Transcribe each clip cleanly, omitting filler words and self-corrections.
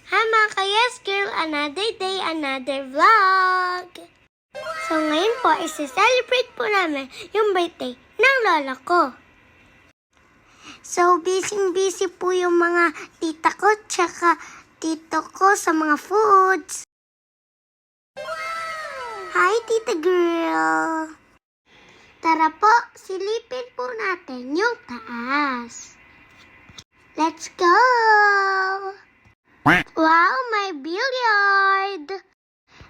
Hi mga ka-Yes Girl! Another day, another vlog! So ngayon po, isi-celebrate po namin yung birthday ng lola ko. So busy po yung mga tita ko tsaka tito ko sa mga foods. Hi tita girl! Tara po, silipin po natin yung taas. Let's go! Wow, my billiard!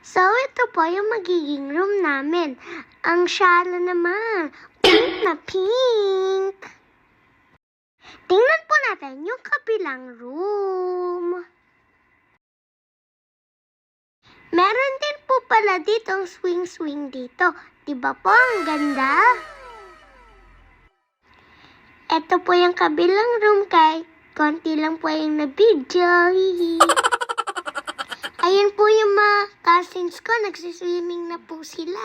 So, ito po yung magiging room namin. Ang shala naman, pink na pink. Tingnan po natin yung kabilang room. Meron din po pala ditong swing dito. Diba po, ang ganda? Ito po yung kabilang room kahit konti lang po yung na-video. Ayan po yung mga cousins ko, nagsiswimming na po sila.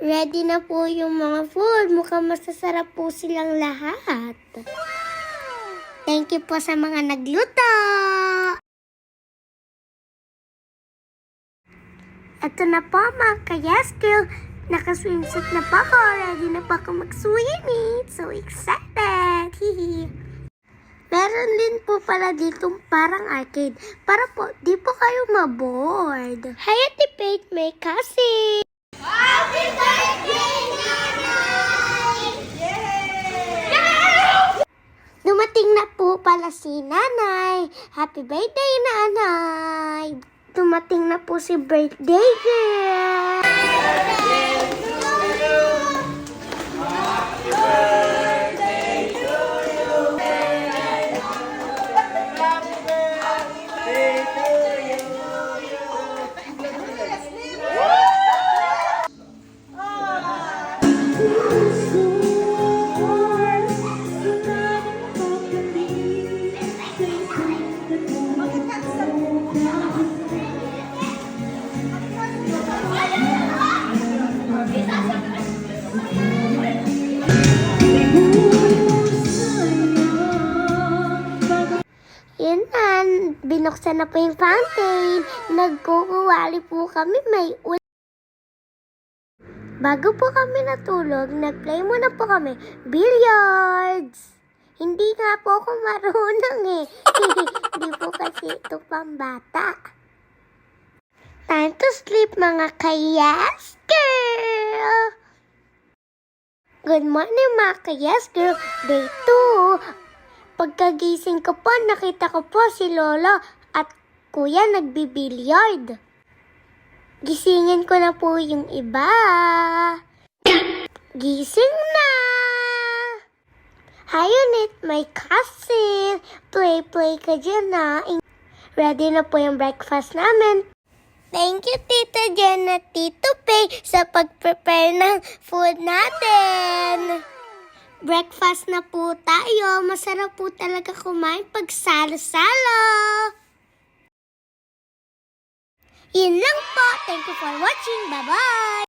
Ready na po yung mga food. Mukhang masasarap po silang lahat. Thank you po sa mga nagluto. Ito na po mga ka-Yes Girl. Naka-swimsuit na po ako. Ready na po ako mag-swimming. So excited. Hihi. Meron din po pala dito parang arcade. Para po, di po kayo maboard. Hi, Ate Paige, may kasi. Happy birthday, Nanay! Yay! Dumating na po pala si Nanay. Happy birthday, Nanay! Dumating na po si birthday girl. Yun na, binuksan na po yung fountain. Nagkukuwali po kami, may Bago po kami natulog, nag-play muna po kami billiards. Hindi nga po ako marunong eh. Hindi po kasi ito pambata. Time to sleep mga ka-Yes Girl! Good morning mga ka-Yes Girl, day 2. Pagkagising ko po, nakita ko po si Lolo at Kuya nagbibilyard. Gisingin ko na po yung iba. Gising na! Hi, Unit, my cousin. Play ka dyan na. Ready na po yung breakfast namin. Thank you, Tita Jen at Tito Pay sa pag-prepare ng food natin. Breakfast na po tayo. Masarap po talaga kumain pag salo-salo. Yun lang po. Thank you for watching. Bye-bye!